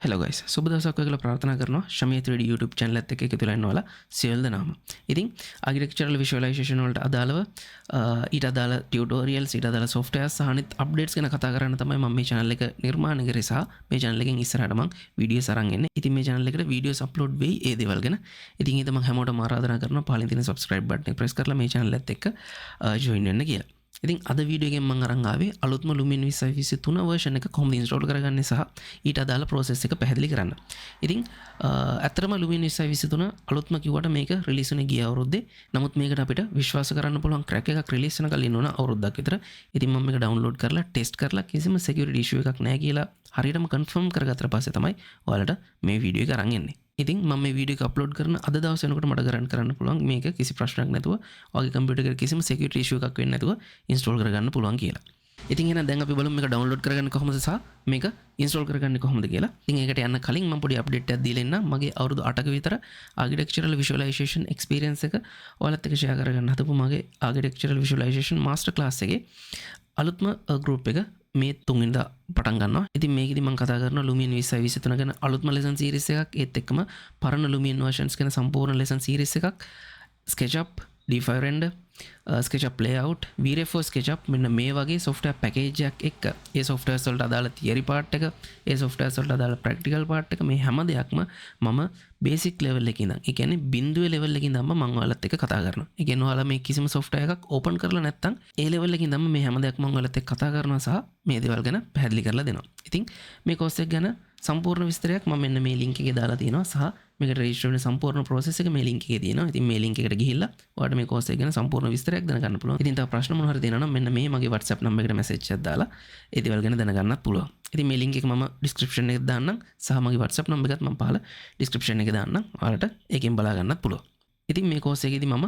Hello guys සුබ දවසක් කියලා ප්‍රාර්ථනා කරනවා ශමී 3D YouTube channel එකත් එක්ක එකතු වෙලා ඉන්නවා සියලු දෙනාම. ඉතින් architectural visualization වලට අදාළව ඊට අදාළ tutorials ඊට අදාළ softwares සහ අනිත් updates ගැන කතා කරන්න තමයි මම මේ channel එක නිර්මාණය කරේ සහ මේ channel එකෙන් ඉස්සරහට මම videos අරන් එන්නේ. ඉතින් මේ channel එකට videos upload වෙයි ඒ දේවල් ගැන. ඉතින් ඒක මම හැමෝටම ආරාධනා කරනවා පහලින් තියෙන subscribe button එක press කරලා මේ channel එකත් එක්ක join වෙන්න කියලා. ඉතින් අද වීඩියෝ එකෙන් මම අරන් ආවේ අලුත්ම Lumion 2023 version එක කොහොමද install කරගන්නේ සහ ඊට අදාළ process එක පැහැදිලි කරන්න. ඉතින් ඇත්තටම Lumion 2023 අලුත්ම කිව්වට මේක release වුණේ ගිය අවුරුද්දේ. නමුත් මේකට අපිට විශ්වාස කරන්න පුළුවන් crack එකක් release වෙන කලින් වුණා අවුරුද්දක් විතර. ඉතින් මම මේක download කරලා test කරලා කිසිම security issue එකක් නැහැ කියලා හරියටම confirm කරගත්තට පස්සේ තමයි ඔයාලට මේ වීඩියෝ එක අරන් එන්නේ. ඉතින් මම මේ වීඩියෝ එක අප්ලෝඩ් කරන අද දවස් වෙනකොට මට කරන්න පුළුවන් මේක කිසි ප්‍රශ්නයක් නැතුව ඔයාගේ කම්පියුටර් එකේ කිසිම security issue එකක් වෙන්නේ නැතුව install කරගන්න පුළුවන් කියලා. ඉතින් එහෙනම් දැන් අපි බලමු මේක download කරගන්නේ කොහොමද සහ මේක install කරගන්නේ කොහොමද කියලා. ඉතින් ඒකට යන්න කලින් මම පොඩි update එකක් දීලා ඉන්නම්. මගේ අවුරුදු 8ක විතර architectural visualization experience එක ඔයාලත් එක්ක share කරගන්න හදපු මගේ architectural visualization master class එකේ අලුත්ම group එක මේ තුන්වෙනිදා පටන් ගන්නවා. ඉතින් මේකෙදි මම කතා කරනවා Lumion 2023 ගැන අලුත්ම lesson series එකක්. ඒත් එක්කම පරණ Lumion versions ගැන සම්පූර්ණ lesson series එකක්. SketchUp, D5 render, SketchUp layout, V-Ray for SketchUp මෙන්න මේ වගේ software package එකක් එක්ක ඒ softwares වලට අදාළ theory part එක, ඒ softwares වලට අදාළ practical part එක මේ හැම දෙයක්ම මම basic level එකේ ඉඳන් ඒ කියන්නේ බිඳුවේ level එකේ ඉඳන්ම මම ඔයාලත් එක්ක කතා කරනවා. ඒ කියන්නේ ඔයාලා මේ කිසිම software එකක් open කරලා නැත්නම් ඒ level එකේ ඉඳන්ම මේ හැම දෙයක්ම මම ඔයාලත් එක්ක කතා කරනවා සහ මේ දේවල් ගැන පැහැදිලි කරලා දෙනවා. ඉතින් මේ course එක ගැන සම්පූර්ණ විස්තරයක් මම මෙන්න මේ link එකේ දාලා තියෙනවා සහ මේකට register වෙන සම්පූර්ණ process එක මේ link එකේ තියෙනවා. ඉතින් මේ link එකට ගිහිල්ලා ඔයාලට මේ course එක ගැන සම්පූර්ණ විස්තරයක් දැනගන්න පුළුවන්. ඉතින් තව ප්‍රශ්න මොනවා හරි තියෙනවා නම් මෙන්න මේ මගේ WhatsApp number එකට message එකක් දාලා ඒ දේවල් ගැන දැනගන්නත් පුළුවන්. ඉතින් මේ link එක මම description එකේ දාන්නම් සහ මගේ WhatsApp number එකත් මම පහල description එකේ දාන්නම්. ඔයාලට ඒකෙන් බලා ගන්නත් පුළුවන්. ඉතින් මේ course එකේදී මම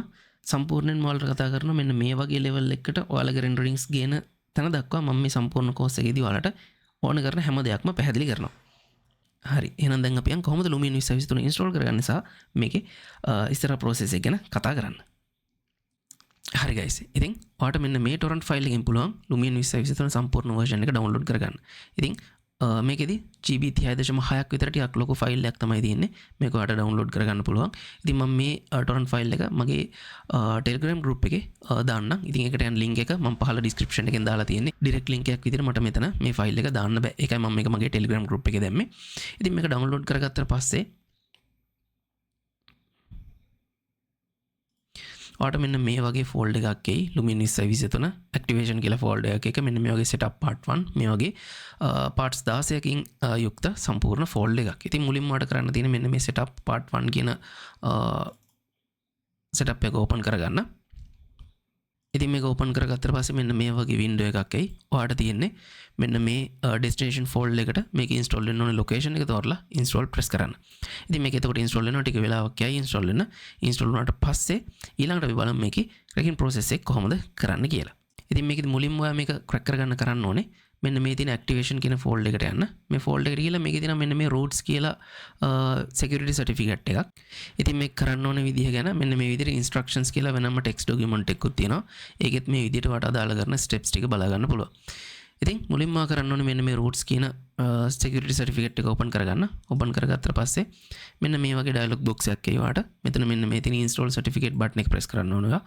සම්පූර්ණයෙන්ම ඔයාලට කතා කරනවා මෙන්න මේ වගේ level එකකට ඔයාලගේ renderings ගේන තැන දක්වා මම මේ සම්පූර්ණ course එකේදී ඔයාලට ඕන කරන හැම දෙයක්ම පැහැදිලි කරනවා. හරි එහෙනම් දැන් අපි යන් කොහොමද Lumion 2023 install කරගන්නේ සහ මේකේ ඉස්සර process එක ගැන කතා කරන්න. හරි guys. ඉතින් ඔයාලට මෙන්න මේ torrent file එකෙන් පුළුවන් Lumion 2023 සම්පූර්ණ version එක download කරගන්න. ඉතින් මේකෙදි GB 36.6ක් විතර ටිකක් ලොකු ෆයිල් එකක් තමයි තියෙන්නේ. මේක ඔයාලට download කරගන්න පුළුවන්. ඉතින් මම මේ torrent file එක මගේ Telegram group එකේ දාන්නම්. ඉතින් ඒකට යන link එක මම පහළ description එකෙන් දාලා තියෙන්නේ. direct link එකක් විදිහට මට මෙතන මේ file එක දාන්න බෑ. ඒකයි මම මේක මගේ Telegram group එකේ දැම්මේ. ඉතින් මේක download කරගත්තට පස්සේ ඔයාලට මෙන්න මේ වගේ folder එකක් එයි Lumion 2023 activation කියලා folder එකක මෙන්න මේ වගේ setup part 1 මේ වගේ parts 16කින් යුක්ත සම්පූර්ණ folder එකක්. ඉතින් මුලින්ම ඔයාලට කරන්න තියෙන්නේ මෙන්න මේ setup part 1 කියන setup එක open කරගන්න. ඉතින් මේක open කරගත්තට පස්සේ මෙන්න මේ වගේ window එකක් එයි. ඔයාලට තියෙන්නේ මෙන්න මේ destination folder එකට මේක install වෙන්න ඕනේ location එක තෝරලා install press කරන්න. ඉතින් මේක එතකොට install වෙනවා ටික වෙලාවක් යයි install වෙන්න. install වුණාට පස්සේ ඊළඟට අපි බලමු මේකේ cracking process එක කොහොමද කරන්න කියලා. ඉතින් මේකෙදි මුලින්ම ඔයා මේක crack කරන්න ඕනේ මෙන්න මේ තියෙන activation කියන folder එකට යන්න. මේ folder එකට ගිහලා මේකේ තියෙන මෙන්න මේ roots කියලා security certificate එකක්. ඉතින් මේක කරන්න ඕන විදිහ ගැන මෙන්න මේ විදිහට instructions කියලා වෙනම text document එකකුත් තියෙනවා. ඒකෙත් මේ විදිහට වට අදාළ කරන steps ටික බලා ගන්න පුළුවන්. ඉතින් මුලින්ම කරන්න ඕනේ මෙන්න මේ roots කියන security certificate එක open කරගන්න. open කරගත්තට පස්සේ මෙන්න මේ වගේ dialog box එකක් එයි වාට. මෙතන මෙන්න මේ තියෙන install certificate button එක press කරන්න ඕනේ.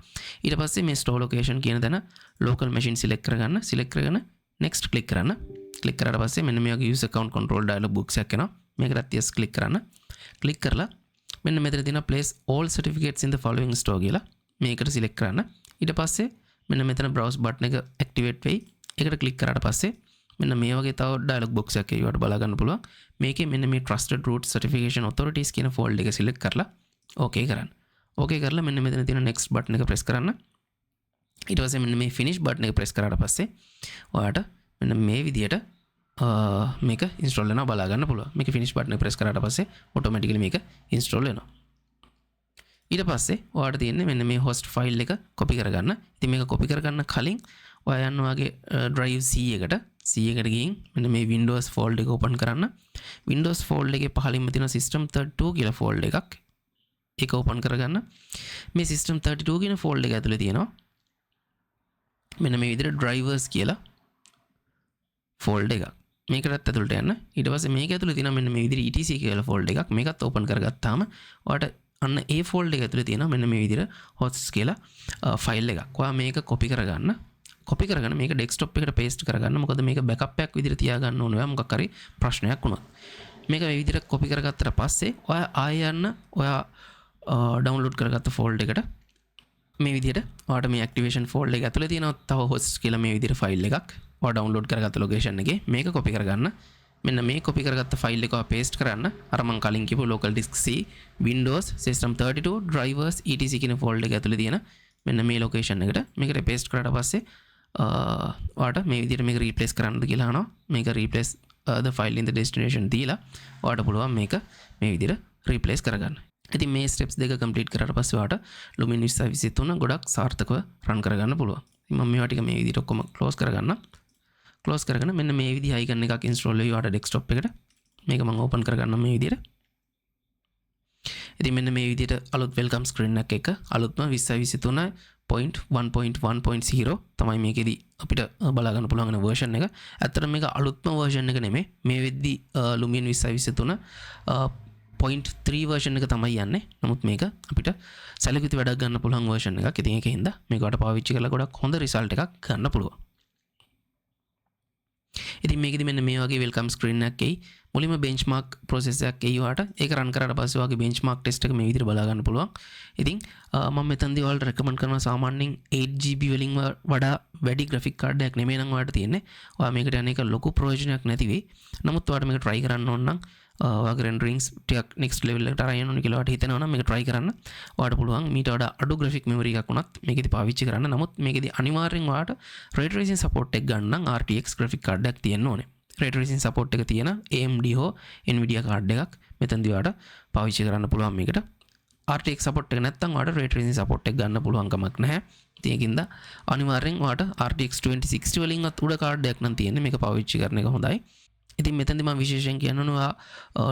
ඊට පස්සේ මේ store location කියන තැන local machine select කරගන්න. select කරගෙන next click කරන්න. click කරාට පස්සේ මෙන්න මේ වගේ user account control dialog box එකක් එනවා. මේකට yes click කරන්න. click කරලා මෙන්න මෙතන තියෙන place all certificates in the following store කියලා මේකට select කරන්න. ඊට පස්සේ මෙන්න මෙතන browse button එක activate වෙයි. ඒකට click කරාට පස්සේ මෙන්න මේ වගේ තව dialog box එකක් ඒවට බලා ගන්න පුළුවන්. මේකේ මෙන්න මේ trusted root certification authorities කියන folder එක select කරලා okay කරන්න. okay කරලා මෙන්න මෙතන තියෙන next button එක press කරන්න. ඊට පස්සේ මෙන්න මේ finish button එක press කරාට පස්සේ ඔයාලට මෙන්න මේ විදියට මේක install වෙනවා බලා ගන්න පුළුවන්. මේක finish button එක press කරාට පස්සේ automatically මේක install වෙනවා. ඊට පස්සේ ඔයාලට තියෙන්නේ මෙන්න මේ host file එක copy කරගන්න. ඉතින් මේක copy කරගන්න කලින් ඔයා යන්න ඔයාගේ drive C එකට ගිහින් මෙන්න මේ Windows folder එක open කරන්න. Windows folder එකේ පහළින්ම තියෙන system 32 කියලා folder එකක්. ඒක open කරගන්න. මේ system 32 කියන folder එක ඇතුලේ තියෙනවා මෙන්න මේ විදිහට drivers කියලා folder එකක්. මේකටත් ඇතුළට යන්න. ඊට පස්සේ මේක ඇතුළේ තියෙනවා මෙන්න මේ විදිහට etc කියලා ෆෝල්ඩර් එකක්. මේකත් ඕපන් කරගත්තාම ඔයාලට අන්න ඒ ෆෝල්ඩර් එක ඇතුළේ තියෙනවා මෙන්න මේ විදිහට hosts කියලා ෆයිල් එකක්. ඔයා මේක කොපි කරගන්න. කොපි කරගෙන මේක ඩෙස්ක්ටොප් එකට පේස්ට් කරගන්න. මොකද මේක බෑකප් එකක් විදිහට තියාගන්න ඕන. ඔයා මොකක් හරි ප්‍රශ්නයක් වුණොත්. මේක මේ විදිහට කොපි කරගත්තට පස්සේ ඔයා ආයෙ යන්න ඔයා ඩවුන්ලෝඩ් කරගත්ත ෆෝල්ඩර් එකට මේ විදිහට ඔයාලට මේ ඇක්ටිවේෂන් ෆෝල්ඩර් එක ඇතුලේ තියෙනවා තව hosts කියලා මේ විදිහට ෆයිල් එකක්. ඔයා ඩවුන්ලෝඩ් කරගත්ත ලොකේෂන් එකේ මේක කොපි කරගන්න. මෙන්න මේ කොපි කරගත්ත ෆයිල් එක පේස්ට් කරන්න. අර මම කලින් කියපු local disk C Windows system 32 drivers etc කියන ෆෝල්ඩර් එක ඇතුලේ තියෙන මෙන්න මේ ලොකේෂන් එකට මේකට පේස්ට් කරාට පස්සේ ඔයාලට මේ විදිහට මේක රීප්ලේස් කරන්නද කියලා අහනවා. මේක replace the file in the destination දීලා ඔයාලට පුළුවන් මේක මේ විදිහට රීප්ලේස් කරගන්න. ඉතින් මේ ස්ටෙප්ස් දෙක කම්ප්ලීට් කරාට පස්සේ ඔයාලට Lumion 2023 ගොඩක් සාර්ථකව රන් කරගන්න පුළුවන්. මම මේවා ටික මේ විදිහට ඔක්කොම ක්ලෝස් කරගන්න. ක්ලෝස් කරගෙන මෙන්න මේ විදිහ අයිකන් එකක් ඉන්ස්ටෝල් වෙයි ඔයාලට ඩෙස්ක්ටොප් එකට. මේක මම ඕපන් කරගන්න මේ විදිහට. ඉතින් මෙන්න මේ විදිහට අලුත් වෙල්කම් ස්ක්‍රීන් එකක් එක අලුත්ම 2023.1.1.0 තමයි මේකෙදි අපිට බලා ගන්න පුළුවන් වෙන version එක. ඇත්තටම මේක අලුත්ම version එක නෙමෙයි. මේ වෙද්දි Lumion 2023.3 version එක තමයි යන්නේ. නමුත් මේක අපිට සැලකිලි වැඩක් ගන්න පුළුවන් version එකක්. ඉතින් ඒකින්ද මේකට පාවිච්චි කරලා ගොඩක් හොඳ result එකක් ගන්න පුළුවන්. ඉතින් මේකෙදි මෙන්න මේ වගේ වෙල්කම් ස්ක්‍රීන් එකක් එයි. මුලින්ම බෙන්ච්මාර්ක් ප්‍රොසෙස් එකක් එයි ඔයාලට. ඒක රන් කරාට පස්සේ ඔයාගේ බෙන්ච්මාර්ක් ටෙස්ට් එක මේ විදිහට බලා ගන්න පුළුවන්. ඉතින් මම මෙතනදී ඔයාලට රෙකමන්ඩ් කරනවා සාමාන්‍යයෙන් 8GB වලින් වඩා වැඩි ග්‍රැෆික් කාඩ් එකක් නෙමෙයි නම් ඔයාලට තියෙන්නේ. ඔයා මේකට යන එක ලොකු ප්‍රයෝජනයක් නැති වෙයි. නමුත් ඔයාලට මේක try කරන්න ඕන නම් ඔයාගේ රෙන්ඩරින්ග්ස් ටිකක් next level එකට අරන් යන්න ඕන කියලා ඔයාලට හිතෙනවා නම් මේක try කරන්න. ඔයාලට පුළුවන් මීට වඩා අඩු graphic memory එකක් වුණත් මේකෙදි පාවිච්චි කරන්න. නමුත් මේකෙදි අනිවාර්යෙන් ඔයාලට ray tracing support එක ගන්න නම් RTX graphic card එකක් තියෙන්න ඕනේ. ray tracing support එක තියෙන AMD හෝ Nvidia card එකක් මෙතනදී ඔයාලට පාවිච්චි කරන්න පුළුවන් මේකට. RTX support එක නැත්නම් ඔයාලට ray tracing support එක ගන්න පුළුවන් කමක් නැහැ. ඉතින් ඒකින්ද අනිවාර්යෙන් ඔයාලට RTX 2060 වලින්වත් උඩ කාඩ් එකක් නම් තියෙන්නේ. මේක පාවිච්චි කරන එක හොඳයි. ඉතින් මෙතනදී මම විශේෂයෙන් කියන්න ඕන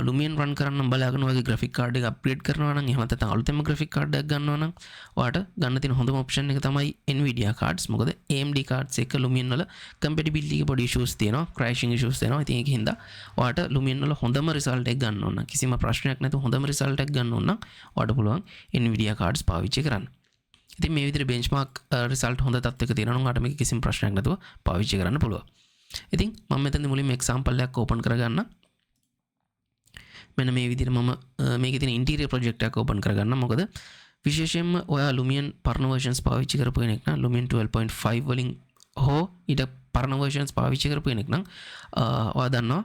Lumion run කරන්න බලාගෙන ඔයගේ graphic card එක upgrade කරනවා නම් එහෙම නැත්නම් අලුතෙන්ම graphic card එකක් ගන්නවා නම් ඔයාලට ගන්න තියෙන හොඳම option එක තමයි Nvidia cards. මොකද AMD cards එක Lumion වල compatibility එක පොඩි issues තියෙනවා, crashing issues තියෙනවා. ඉතින් ඒකින්ද ඔයාලට Lumion වල හොඳම result එක ගන්න ඕන නම් කිසිම ප්‍රශ්නයක් නැතුව හොඳම result එකක් ගන්න ඕන නම් ඔයාලට පුළුවන් Nvidia cards පාවිච්චි කරන්න. ඉතින් මේ විදිහට benchmark result හොඳ තත්ත්වයක තියෙනවා නම් ඔයාලට මේක කිසිම ප්‍රශ්නයක් නැතුව පාවිච්චි කරන්න පුළුවන්. ඉතින් මම මෙතනදී මුලින්ම example එකක් open කරගන්න. මෙන්න මේ විදිහට මම මේකේ තියෙන interior project එකක් open කරගන්න. මොකද විශේෂයෙන්ම ඔයා Lumion පරණ versions පාවිච්චි කරපු කෙනෙක් නම් Lumion 12.5 වලින් හෝ ඊට පරණ versions පාවිච්චි කරපු කෙනෙක් නම් ඔයා දන්නවා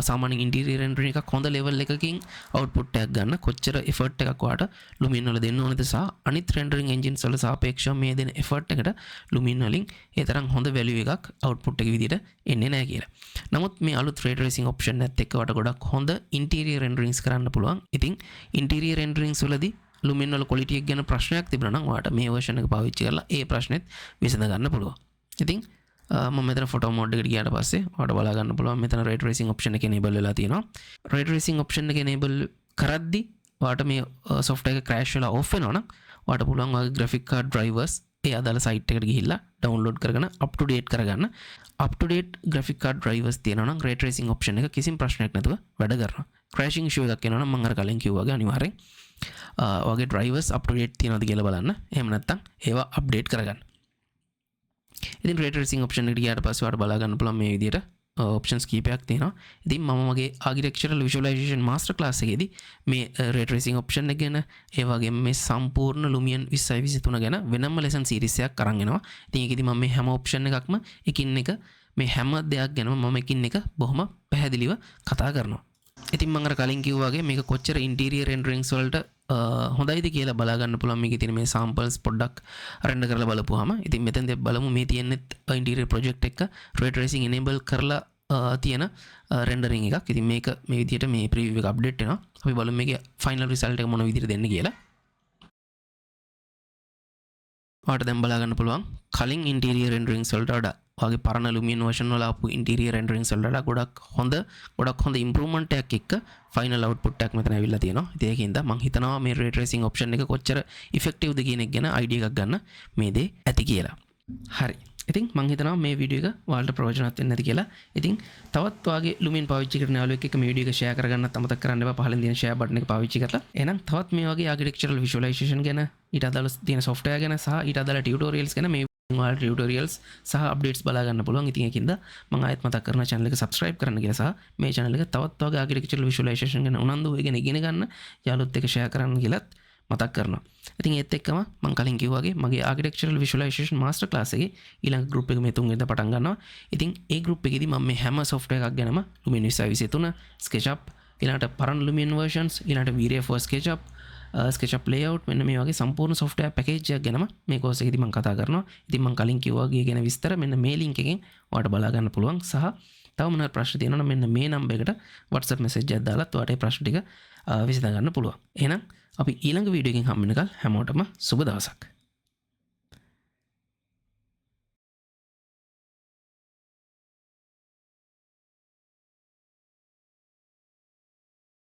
සාමාන්‍ය interior rendering එකක් හොඳ level එකකින් output එකක් ගන්න කොච්චර effort එකක් ඔයාට Lumion වල දෙන්න ඕනද සහ අනිත් rendering engines වල සාපේක්ෂව මේ දෙන effort එකට Lumion වලින් ඒ තරම් හොඳ value එකක් output එක විදිහට එන්නේ නැහැ කියලා. නමුත් මේ අලුත් ray tracing option එකත් එක්ක ඔයාට ගොඩක් හොඳ interior renderings කරන්න පුළුවන්. ඉතින් interior renderings වලදී Lumion වල quality එක ගැන ප්‍රශ්නයක් තිබුණා නම් ඔයාට මේ version එක පාවිච්චි කරලා ඒ ප්‍රශ්නෙත් විසඳ ගන්න පුළුවන්. ඉතින් මම මෙතන ෆොටෝ මෝඩ් එකට ගියාට පස්සේ ඔයාලට බලා ගන්න පුළුවන් මෙතන ray tracing option එක enable වෙලා තියෙනවා. ray tracing option එක enable කරද්දි ඔයාලට මේ software එක crash වෙලා off වෙනවා නම් ඔයාලට පුළුවන් ඔයාගේ graphic card drivers ඒ අදාළ site එකට ගිහිල්ලා download කරගෙන up to date කරගන්න. up to date graphic card drivers තියෙනවා නම් ray tracing option එක කිසිම ප්‍රශ්නයක් නැතුව වැඩ කරනවා. crashing issue එකක් එනවා නම් මම අර කලින් කිව්වා වගේ අනිවාර්යෙන් ඔයාගේ drivers up to date තියෙනවද කියලා බලන්න. එහෙම නැත්නම් ඒවා update කරගන්න. ඉතින් ray tracing option එකට ගියාට පස්සේ ඔයාලට බලා ගන්න පුළුවන් මේ විදිහට options කීපයක් තියෙනවා. ඉතින් මම මගේ architectural visualization master class එකේදී මේ ray tracing option එක ගැන ඒ වගේම මේ සම්පූර්ණ Lumion 2023 ගැන වෙනම lesson series එකක් අරන් එනවා. ඉතින් ඒකෙදි මම මේ හැම option එකක්ම එකින් එක මේ හැම දෙයක් ගැනම මම එකින් එක බොහොම පැහැදිලිව කතා කරනවා. ඉතින් මම අර කලින් කිව්වා වගේ මේක කොච්චර interior renderings වලට හොඳයිද කියලා බලා ගන්න පුළුවන්. මේකේ තියෙන මේ samples පොඩ්ඩක් render කරලා බලපුවාම ඉතින් මෙතෙන්දී බලමු මේ තියෙන්නේ interior project එක ray tracing enable කරලා තියෙන rendering එකක්. ඉතින් මේක මේ විදිහට මේ preview එක update වෙනවා. අපි බලමු මේකේ final result එක මොන විදිහට දෙන්නේ කියලා. ඔයාලට දැන් බලා ගන්න පුළුවන් කලින් interior renderings වලට වඩා ඔයාගේ පරණ Lumion version වල ආපු interior renderings වලට වඩා ගොඩක් හොඳ improvement එකක් එක්ක final output එකක් මෙතන ඇවිල්ලා තියෙනවා. ඉතින් ඒකින්ද මම හිතනවා මේ ray tracing option එක කොච්චර effective ද කියන එක ගැන idea එකක් ගන්න මේ දේ ඇති කියලා. හරි. ඉතින් මං හිතනවා මේ වීඩියෝ එක ඔයාලට ප්‍රයෝජනවත් වෙන්න ඇති කියලා. ඉතින් තවත් ඔයාගේ Lumion පාවිච්චි කරන යාළුවෙක් එක්ක මේ වීඩියෝ එක ෂෙයා කරගන්නත් අමතක කරන්න එපා. පහලින් තියෙන ෂෙයා බටන් එක පාවිච්චි කරලා. එහෙනම් තවත් මේ වගේ ආකිටෙක්චරල් විෂුවලයිසේෂන් ගැන ඊට අදාළ තියෙන software ගැන සහ ඊට අදාළ ටියුටෝරියල්ස් ගැන මේ ඔයාලට ටියුටෝරියල්ස් සහ අප්ඩේට්ස් බලා ගන්න පුළුවන්. ඉතින් ඒකින්ද මම ආයෙත් මතක් කරනවා channel එක subscribe කරන්න කියලා සහ මේ channel එක තවත් වගේ ආකිටෙක්චරල් විෂුවලයිසේෂන් ගැන උනන්දු වෙගෙන ඉගෙන ගන්න යාළුවොත් එක්ක ෂෙයා කරන්න කියලාත් මතක් කරනවා. ඉතින් ඒත් එක්කම මම කලින් කිව්වා වගේ මගේ ආකිටෙක්චරල් විෂුවලයිසේෂන් මාස්ටර් ක්ලාස් එකේ ඊළඟ group එක මේ 3 වෙනිදා පටන් ගන්නවා. ඉතින් ඒ group එකේදී මම මේ හැම software එකක් ගැනම Lumion 2023 SketchUp ඊළඟට පරණ Lumion versions ඊළඟට VRF for SketchUp SketchUp layout මෙන්න මේ වගේ සම්පූර්ණ software package එකක් ගැනම මේ course එකේදී මම කතා කරනවා. ඉතින් මම කලින් කිව්වා වගේ ගැන විස්තර මෙන්න මේ link එකෙන් ඔයාලට බලා ගන්න පුළුවන්. සහ තව මොනවාරි ප්‍රශ්න තියෙනවා නම් මෙන්න මේ number එකට WhatsApp message එකක් දාලා ඔයාලට ඒ ප්‍රශ්න ටික විසඳ ගන්න පුළුවන්. එහෙනම් අපි ඊළඟ වීඩියෝ එකකින් හම්බ වෙනකල් හැමෝටම සුබ දවසක්.